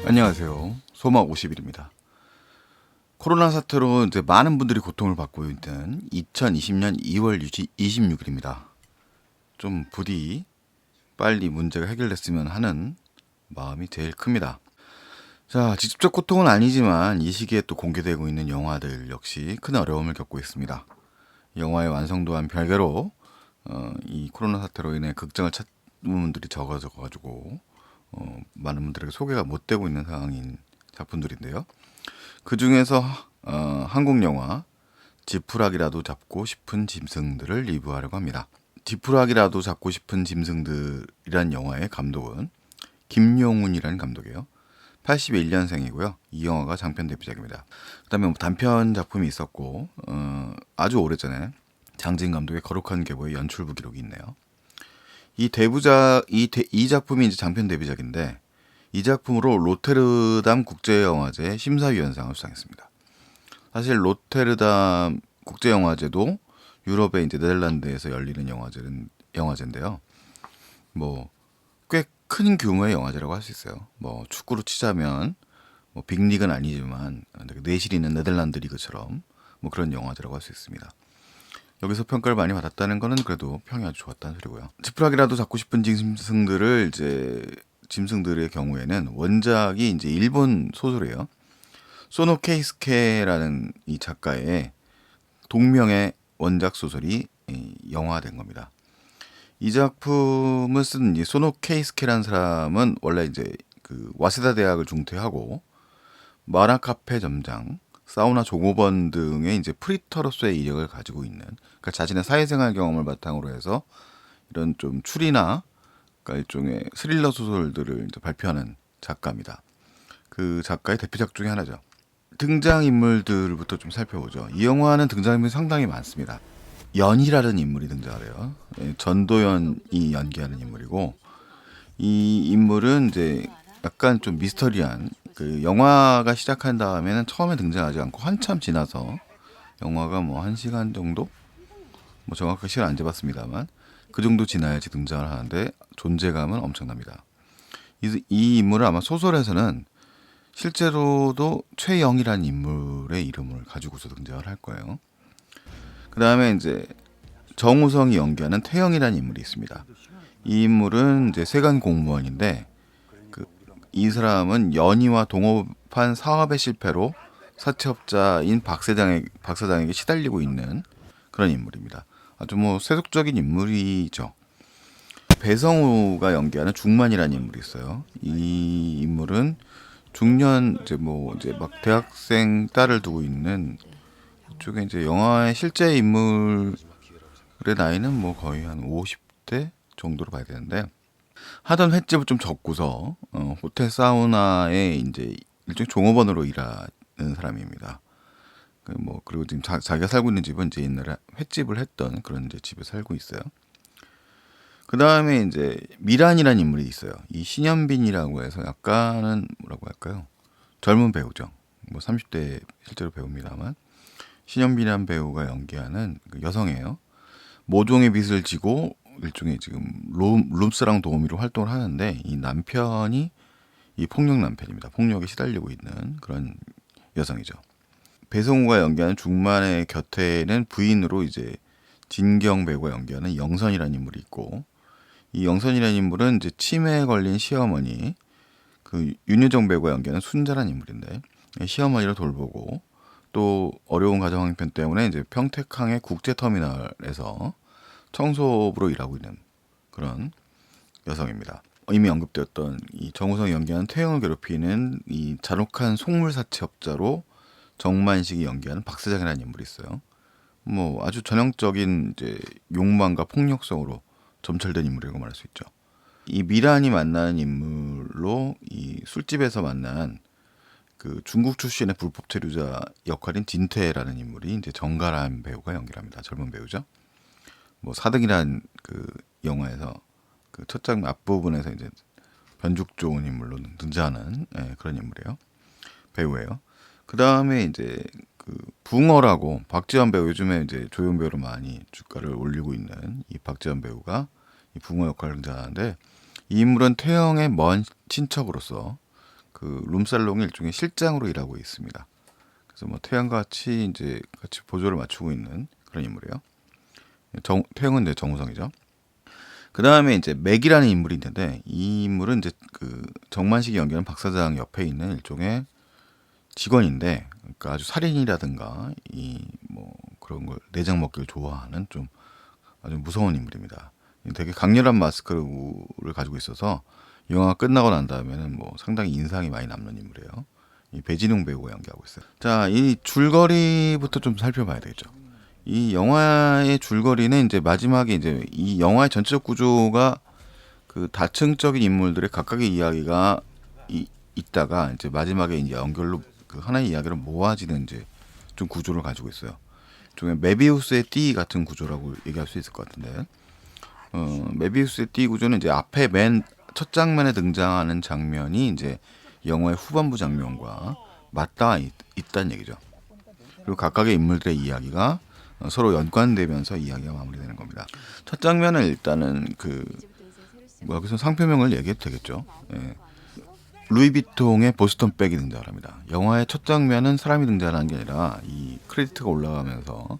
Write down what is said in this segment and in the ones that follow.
안녕하세요. 소막 50일입니다. 코로나 사태로 이제 많은 분들이 고통을 받고 있는 2020년 2월 26일입니다. 좀 부디 빨리 문제가 해결됐으면 하는 마음이 제일 큽니다. 자, 직접적 고통은 아니지만 이 시기에 또 공개되고 있는 영화들 역시 큰 어려움을 겪고 있습니다. 영화의 완성도와는 별개로 이 코로나 사태로 인해 극장을 찾는 분들이 적어져가지고 많은 분들에게 소개가 못 되고 있는 상황인 작품들인데요. 그 중에서 한국 영화 지푸라기라도 잡고 싶은 짐승들을 리뷰하려고 합니다. 지푸라기라도 잡고 싶은 짐승들이란 영화의 감독은 김용훈이라는 감독이에요. 81년생이고요. 이 영화가 장편 데뷔작입니다. 그다음에 뭐 단편 작품이 있었고 아주 오래전에 장진 감독의 거룩한 계보의 연출부 기록이 있네요. 이 작품이 이제 장편 데뷔작인데 이 작품으로 로테르담 국제영화제 심사위원상을 수상했습니다. 사실 로테르담 국제영화제도 유럽의 이제 네덜란드에서 열리는 영화제인데요. 뭐 꽤 큰 규모의 영화제라고 할 수 있어요. 뭐 축구로 치자면 뭐 빅리그는 아니지만 내실 있는 네덜란드 리그처럼 뭐 그런 영화제라고 할 수 있습니다. 여기서 평가를 많이 받았다는 거는 그래도 평이 아주 좋았다는 소리고요. 지푸라기라도 잡고 싶은 짐승들의 경우에는 원작이 이제 일본 소설이에요. 소노 케이스케라는 이 작가의 동명의 원작 소설이 영화된 겁니다. 이 작품을 쓴 이 소노 케이스케라는 사람은 원래 이제 그 와세다 대학을 중퇴하고 마라 카페 점장, 사우나 종업원 등의 이제 프리터로서의 이력을 가지고 있는, 그러니까 자신의 사회생활 경험을 바탕으로 해서 이런 좀 추리나 그러니까 일종의 스릴러 소설들을 이제 발표하는 작가입니다. 그 작가의 대표작 중에 하나죠. 등장인물들부터 좀 살펴보죠. 이 영화는 등장인물이 상당히 많습니다. 연이라는 인물이 등장해요. 전도연이 연기하는 인물이고 이 인물은 이제 약간 좀 미스터리한 그 영화가 시작한 다음에는 처음에 등장하지 않고 한참 지나서 영화가 뭐 1시간 정도? 뭐 정확하게 시간 안 재봤습니다만 그 정도 지나야지 등장을 하는데 존재감은 엄청납니다. 이 인물은 아마 소설에서는 실제로도 최영이라는 인물의 이름을 가지고서 등장을 할 거예요. 그 다음에 이제 정우성이 연기하는 태영이라는 인물이 있습니다. 이 인물은 이제 세관 공무원인데 이 사람은 연희와 동업한 사업의 실패로 사채업자인 박 사장에게 시달리고 있는 그런 인물입니다. 아주 뭐 세속적인 인물이죠. 배성우가 연기하는 중만이라는 인물이 있어요. 이 인물은 중년 이제 막 대학생 딸을 두고 있는 이쪽에 이제 영화의 실제 인물의 나이는 뭐 거의 한 50대 정도로 봐야 되는데 하던 횟집을 좀 접고서 호텔 사우나에 이제 일종의 종업원으로 일하는 사람입니다. 뭐 그리고 지금 자기가 살고 있는 집은 이제 옛날에 횟집을 했던 그런 이제 집에 살고 있어요. 그 다음에 이제 미란이라는 인물이 있어요. 이 신현빈이라고 해서 약간은 뭐라고 할까요? 젊은 배우죠. 뭐 30대 실제로 배우입니다만 신현빈이라는 배우가 연기하는 그 여성이에요. 모종의 빚을 지고 일종의 지금 룸스랑 도우미로 활동을 하는데 이 남편이 이 폭력 남편입니다. 폭력에 시달리고 있는 그런 여성이죠. 배성우가 연기하는 중만의 곁에는 부인으로 이제 진경 배우가 연기하는 영선이라는 인물이 있고 이 영선이라는 인물은 이제 치매에 걸린 시어머니 그 윤여정 배우가 연기하는 순자라는 인물인데 시어머니를 돌보고 또 어려운 가정 형편 때문에 이제 평택항의 국제터미널에서 청소부로 일하고 있는 그런 여성입니다. 이미 언급되었던 이 정우성이 연기하는 태영을 괴롭히는 이 잔혹한 속물 사채업자로 정만식이 연기하는 박사장이라는 인물이 있어요. 뭐 아주 전형적인 이제 욕망과 폭력성으로 점철된 인물이라고 말할 수 있죠. 이 미란이 만나는 인물로 이 술집에서 만난 그 중국 출신의 불법 체류자 역할인 진태라는 인물이 이제 정가람 배우가 연기합니다. 젊은 배우죠. 뭐 사등이라는 그 영화에서 그 첫 장면 앞부분에서 이제 변죽 좋은 인물로 등장하는 그런 인물이에요. 배우예요. 그 다음에 이제 그 붕어라고 박지원 배우 요즘에 이제 조연 배우로 많이 주가를 올리고 있는 이 박지원 배우가 이 붕어 역할을 등장하는데 이 인물은 태영의 먼 친척으로서 그 룸살롱의 일종의 실장으로 일하고 있습니다. 그래서 뭐 태양과 같이 이제 같이 보조를 맞추고 있는 그런 인물이에요. 태양은 이제 정우성이죠. 그 다음에 이제 맥이라는 인물이 있는데 이 인물은 이제 그 정만식이 연기하는 박 사장 옆에 있는 일종의 직원인데, 그러니까 아주 살인이라든가 이 뭐 그런 걸 내장 먹기를 좋아하는 좀 아주 무서운 인물입니다. 되게 강렬한 마스크를 가지고 있어서 영화가 끝나고 난 다음에는 뭐 상당히 인상이 많이 남는 인물이에요. 이 배진웅 배우가 연기하고 있어요. 자, 이 줄거리부터 좀 살펴봐야 되겠죠. 이 영화의 줄거리는 이제 마지막에 이제 이 영화의 전체적 구조가 그 다층적인 인물들의 각각의 이야기가 있다가 이제 마지막에 이제 연결로 그 하나의 이야기로 모아지는 이제 좀 구조를 가지고 있어요. 종의 메비우스의 띠 같은 구조라고 얘기할 수 있을 것 같은데, 메비우스의 띠 구조는 이제 앞에 맨 첫 장면에 등장하는 장면이 이제 영화의 후반부 장면과 맞닿아 있다는 얘기죠. 그리고 각각의 인물들의 이야기가 서로 연관되면서 이야기가 마무리되는 겁니다. 첫 장면은 일단은 그 여기서 상표명을 얘기해도 되겠죠. 예. 루이비통의 보스턴백이 등장을 합니다. 영화의 첫 장면은 사람이 등장하는 게 아니라 이 크레디트가 올라가면서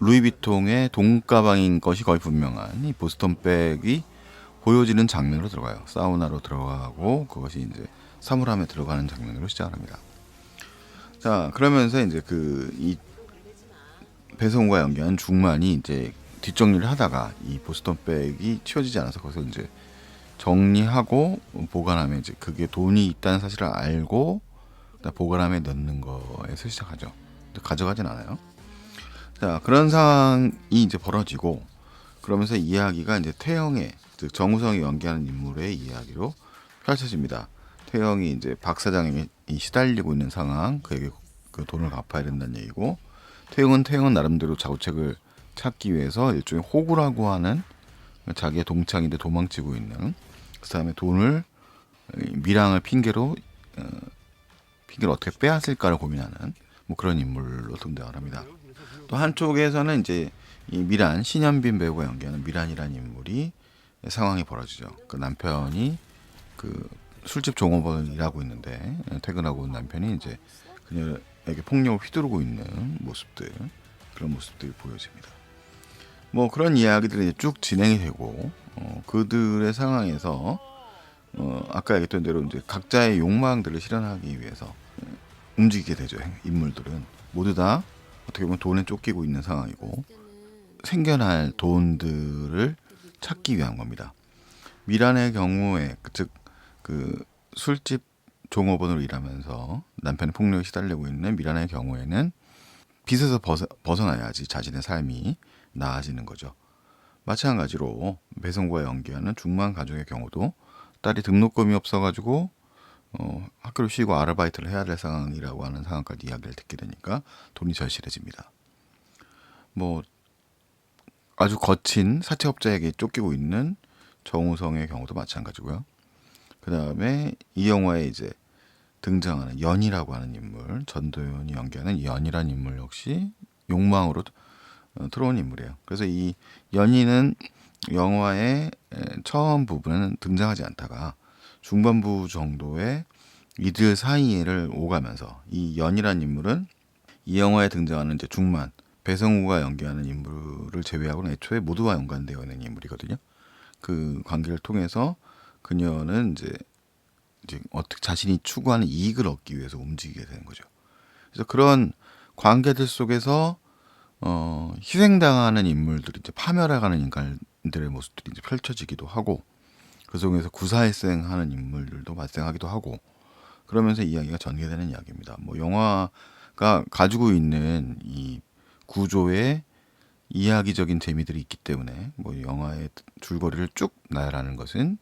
루이비통의 돈가방인 것이 거의 분명한 이 보스턴백이 보여지는 장면으로 들어가요. 사우나로 들어가고 그것이 이제 사물함에 들어가는 장면으로 시작합니다. 자, 그러면서 이제 그 이 배성우가 연기한 중만이 이제 뒷정리를 하다가 이 보스턴백이 치워지지 않아서 거기서 이제 정리하고 보관함에 이제 그게 돈이 있다는 사실을 알고 보관함에 넣는 거에서 시작하죠. 가져가진 않아요. 자, 그런 상황이 이제 벌어지고 그러면서 이야기가 이제 태영의, 즉 정우성이 연기하는 인물의 이야기로 펼쳐집니다. 태영이 이제 박 사장이 시달리고 있는 상황, 그에게 그 돈을 갚아야 된다는 얘기고, 태영은 나름대로 자구책을 찾기 위해서 일종의 호구라고 하는 자기의 동창인데 도망치고 있는, 그 다음에 돈을 미랑을 핑계로 어떻게 빼앗을까를 고민하는 뭐 그런 인물로 등장을 합니다. 또 한쪽에서는 이제 이 미란, 신현빈 배우가 연기하는 미란이라는 인물이 상황이 벌어지죠. 그 남편이 그 술집 종업원을 일하고 있는데 퇴근하고 온 남편이 이제 그녀에게 폭력을 휘두르고 있는 모습들, 그런 모습들이 보여집니다. 뭐 그런 이야기들이 이제 쭉 진행이 되고 그들의 상황에서 아까 얘기했던 대로 이제 각자의 욕망들을 실현하기 위해서 움직이게 되죠. 인물들은 모두 다 어떻게 보면 돈에 쫓기고 있는 상황이고 생겨날 돈들을 찾기 위한 겁니다. 미란의 경우에 즉 그 술집 종업원으로 일하면서 남편의 폭력에 시달리고 있는 미란의 경우에는 빚에서 벗어나야지 자신의 삶이 나아지는 거죠. 마찬가지로 배성구가 연기하는 중만 가족의 경우도 딸이 등록금이 없어가지고 학교를 쉬고 아르바이트를 해야 될 상황이라고 하는 상황까지 이야기를 듣게 되니까 돈이 절실해집니다. 뭐 아주 거친 사채업자에게 쫓기고 있는 정우성의 경우도 마찬가지고요. 그 다음에 이 영화에 이제 등장하는 연이라고 하는 인물, 전도연이 연기하는 연이라는 인물 역시 욕망으로 들어온 인물이에요. 그래서 이 연이는 영화의 처음 부분은 등장하지 않다가 중반부 정도에 이들 사이를 오가면서 이 연이라는 인물은 이 영화에 등장하는 이제 중만, 배성우가 연기하는 인물을 제외하고는 애초에 모두와 연관되어 있는 인물이거든요. 그 관계를 통해서 그녀는 이제 어떻게 자신이 추구하는 이익을 얻기 위해서 움직이게 되는 거죠. 그래서 그런 관계들 속에서 희생당하는 인물들이 이제 파멸해가는 인간들의 모습들이 이제 펼쳐지기도 하고 그 속에서 구사일생하는 인물들도 발생하기도 하고 그러면서 이야기가 전개되는 이야기입니다. 뭐 영화가 가지고 있는 이 구조에 이야기적인 재미들이 있기 때문에 뭐 영화의 줄거리를 쭉 나열하는 것은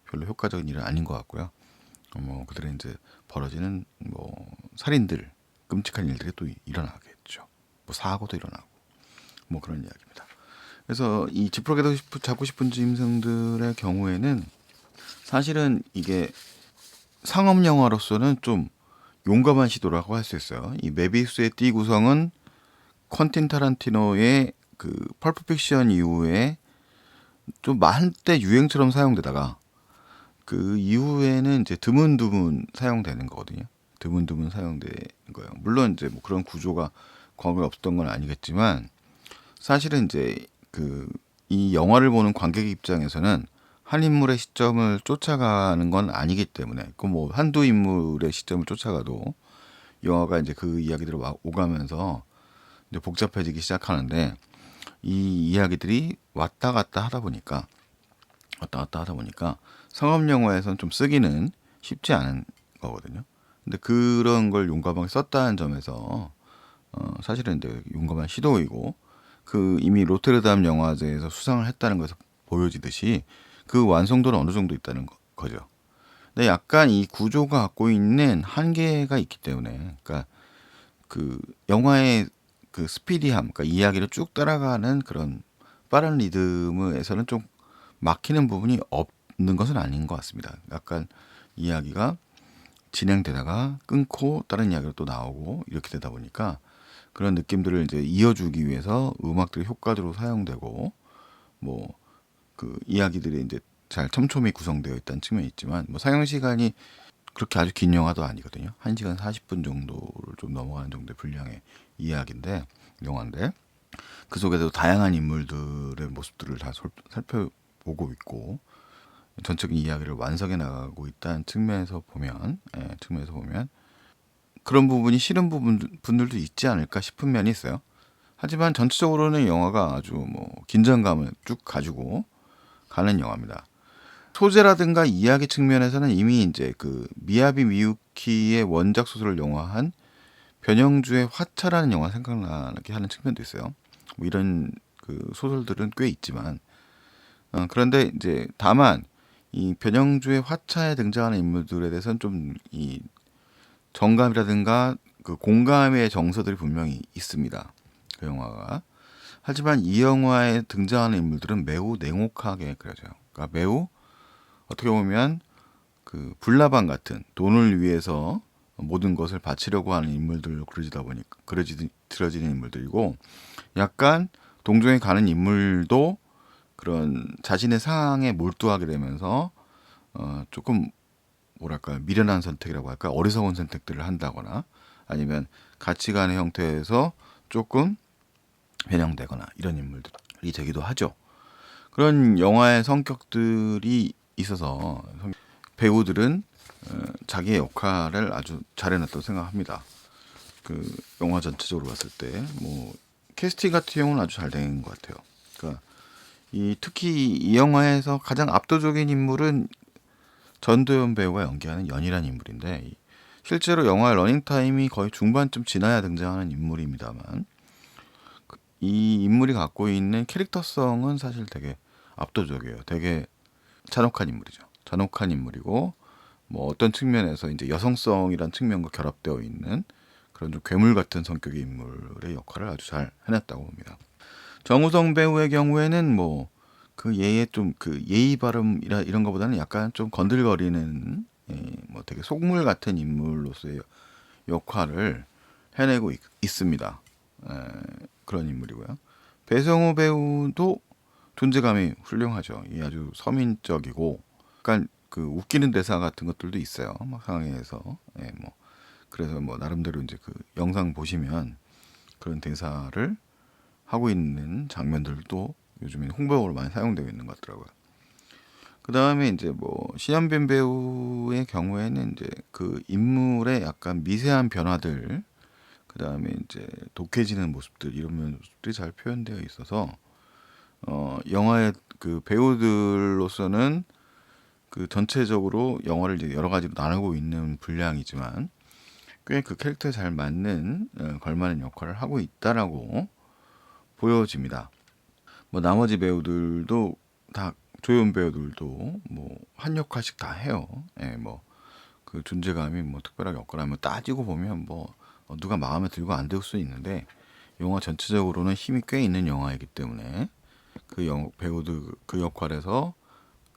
별로 효과적인 일은 아닌 것 같고요. 뭐 그들의 이제 벌어지는 뭐 살인들, 끔찍한 일들이 또 일어나겠죠. 뭐 사고도 일어나고 뭐 그런 이야기입니다. 그래서 이 지푸라기도 잡고 싶은 짐승들의 경우에는 사실은 이게 상업 영화로서는 좀 용감한 시도라고 할 수 있어요. 이 메비우스의 띠 구성은 퀀틴 타란티노의 그 펄프 픽션 이후에 좀 한때 유행처럼 사용되다가 그 이후에는 이제 드문드문 사용되는 거거든요. 드문드문 사용되는 거예요. 물론 이제 뭐 그런 구조가 과거에 없었던 건 아니겠지만 사실은 이제 그 이 영화를 보는 관객 입장에서는 한 인물의 시점을 쫓아가는 건 아니기 때문에 그 뭐 한두 인물의 시점을 쫓아가도 영화가 이제 그 이야기들을 오가면서 이제 복잡해지기 시작하는데 이 이야기들이 왔다 갔다 하다 보니까 상업 영화에선 좀 쓰기는 쉽지 않은 거거든요. 근데 그런 걸 용감하게 썼다는 점에서 사실은 이제 용감한 시도이고 그 이미 로테르담 영화제에서 수상을 했다는 것에서 보여지듯이 그 완성도는 어느 정도 있다는 거죠. 근데 약간 이 구조가 갖고 있는 한계가 있기 때문에, 그러니까 그 영화의 그 스피디함, 그러니까 이야기를 쭉 따라가는 그런 빠른 리듬에서는 좀 막히는 부분이 없는 것은 아닌 것 같습니다. 약간 이야기가 진행되다가 끊고 다른 이야기가 또 나오고 이렇게 되다 보니까 그런 느낌들을 이제 이어주기 위해서 음악들이 효과적으로 사용되고 뭐 그 이야기들이 이제 잘 촘촘히 구성되어 있다는 측면이 있지만 뭐 상영 시간이 그렇게 아주 긴 영화도 아니거든요. 1시간 40분 정도를 좀 넘어가는 정도의 분량의 이야기인데 영화인데 그 속에서 다양한 인물들의 모습들을 다 살펴보고 있고 전적인 이야기를 완성해 나가고 있다는 측면에서 보면 그런 부분이 싫은 분들도 있지 않을까 싶은 면이 있어요. 하지만 전체적으로는 영화가 아주 뭐 긴장감을 쭉 가지고 가는 영화입니다. 소재라든가 이야기 측면에서는 이미 이제 그 미야비 미유키의 원작 소설을 영화한 변형주의 화차라는 영화 생각나게 하는 측면도 있어요. 뭐 이런 그 소설들은 꽤 있지만 그런데 이제 다만 이 변형주의 화차에 등장하는 인물들에 대해서는 좀 이 정감이라든가 그 공감의 정서들이 분명히 있습니다. 그 영화가. 하지만 이 영화에 등장하는 인물들은 매우 냉혹하게 그려져요. 그러니까 매우 어떻게 보면 그 불나방 같은 돈을 위해서 모든 것을 바치려고 하는 인물들로 그려지는 인물들이고 약간 동정에 가는 인물도 그런 자신의 상황에 몰두하게 되면서 조금 뭐랄까 미련한 선택이라고 할까 어리석은 선택들을 한다거나 아니면 가치관의 형태에서 조금 변형되거나 이런 인물들이 되기도 하죠. 그런 영화의 성격들이 있어서 배우들은 자기의 역할을 아주 잘해냈다고 생각합니다. 그 영화 전체적으로 봤을 때 뭐 캐스팅 같은 경우는 아주 잘 된 것 같아요. 그러니까 특히 이 영화에서 가장 압도적인 인물은 전도연 배우가 연기하는 연이라는 인물인데 실제로 영화의 러닝타임이 거의 중반쯤 지나야 등장하는 인물입니다만 이 인물이 갖고 있는 캐릭터성은 사실 되게 압도적이에요. 되게 잔혹한 인물이죠. 잔혹한 인물이고 뭐 어떤 측면에서 이제 여성성이란 측면과 결합되어 있는 그런 좀 괴물 같은 성격의 인물의 역할을 아주 잘 해냈다고 봅니다. 정우성 배우의 경우에는 뭐 그 예의 좀 그 예의 발음이라 이런 거보다는 약간 좀 건들거리는 뭐 되게 속물 같은 인물로서의 역할을 해내고 있습니다. 그런 인물이고요. 배성우 배우도 존재감이 훌륭하죠. 이 아주 서민적이고 약간 그 웃기는 대사 같은 것들도 있어요. 막 상황에서 뭐 그래서 뭐 나름대로 이제 그 영상 보시면 그런 대사를 하고 있는 장면들도 요즘에 홍보용으로 많이 사용되고 있는 것 같더라고요. 그 다음에 이제 뭐 신현빈 배우의 경우에는 이제 그 인물의 약간 미세한 변화들, 그 다음에 이제 독해지는 모습들 이런 모습들이 잘 표현되어 있어서 영화의 그 배우들로서는 그 전체적으로 영화를 이제 여러 가지로 나누고 있는 분량이지만 꽤 그 캐릭터에 잘 맞는 걸맞는 역할을 하고 있다라고 보여집니다. 뭐 나머지 배우들도 다 조연 배우들도 뭐 한 역할씩 다 해요. 뭐 그 존재감이 뭐 특별하게 없거나 뭐 따지고 보면 뭐 누가 마음에 들고 안 들 수 있는데 영화 전체적으로는 힘이 꽤 있는 영화이기 때문에 배우들 그 역할에서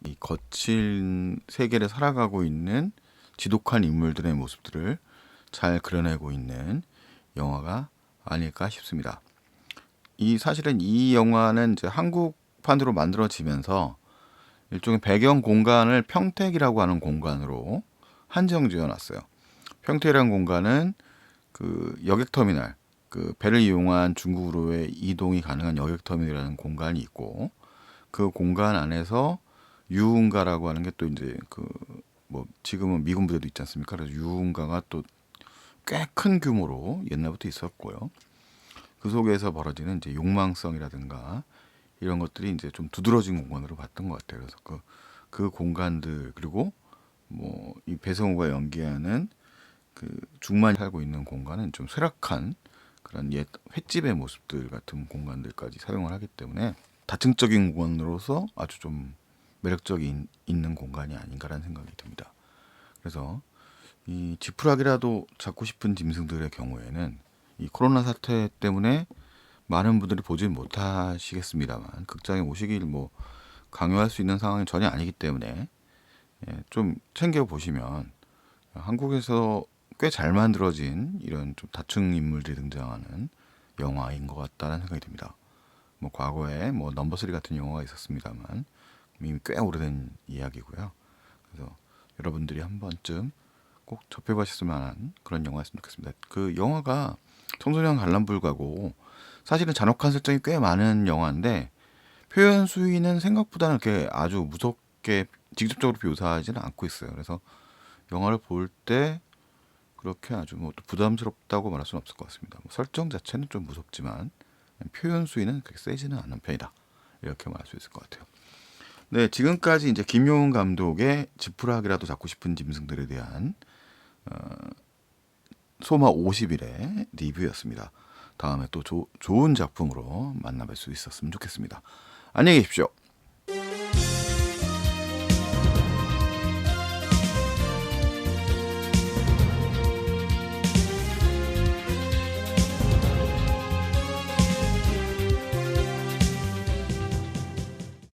이 거친 세계를 살아가고 있는 지독한 인물들의 모습들을 잘 그려내고 있는 영화가 아닐까 싶습니다. 사실은 이 영화는 이제 한국판으로 만들어지면서 일종의 배경 공간을 평택이라고 하는 공간으로 한정 지어놨어요. 평택이라는 공간은 그 여객터미널, 그 배를 이용한 중국으로의 이동이 가능한 여객터미널이라는 공간이 있고, 그 공간 안에서 유흥가라고 하는 게 또 이제 그 뭐 지금은 미군 부대도 있지 않습니까? 그래서 유흥가가 또 꽤 큰 규모로 옛날부터 있었고요. 그 속에서 벌어지는 이제 욕망성이라든가 이런 것들이 이제 좀 두드러진 공간으로 봤던 것 같아요. 그래서 그 공간들, 그리고 뭐 이 배성우가 연기하는 그 중만이 살고 있는 공간은 좀 쇠락한 그런 옛 횟집의 모습들 같은 공간들까지 사용을 하기 때문에 다층적인 공간으로서 아주 좀 매력적인 있는 공간이 아닌가라는 생각이 듭니다. 그래서 이 지푸라기라도 잡고 싶은 짐승들의 경우에는 이 코로나 사태 때문에 많은 분들이 보지 못하시겠습니다만, 극장에 오시길 뭐 강요할 수 있는 상황이 전혀 아니기 때문에 좀 챙겨 보시면, 한국에서 꽤 잘 만들어진 이런 좀 다층 인물들이 등장하는 영화인 것 같다는 생각이 듭니다. 뭐 과거에 뭐 넘버 3 같은 영화가 있었습니다만 이미 꽤 오래된 이야기고요. 그래서 여러분들이 한 번쯤 꼭 접해보셨을 만한 그런 영화였으면 좋겠습니다. 그 영화가 청소년 관람불가고 사실은 잔혹한 설정이 꽤 많은 영화인데, 표현 수위는 생각보다는 이렇게 아주 무섭게 직접적으로 묘사하지는 않고 있어요. 그래서 영화를 볼 때 그렇게 아주 뭐 부담스럽다고 말할 수는 없을 것 같습니다. 뭐 설정 자체는 좀 무섭지만 표현 수위는 그렇게 세지는 않은 편이다, 이렇게 말할 수 있을 것 같아요. 네, 지금까지 이제 김용훈 감독의 지푸라기라도 잡고 싶은 짐승들에 대한 소마 50일의 리뷰였습니다. 다음에 또 좋은 작품으로 만나뵐 수 있었으면 좋겠습니다. 안녕히 계십시오.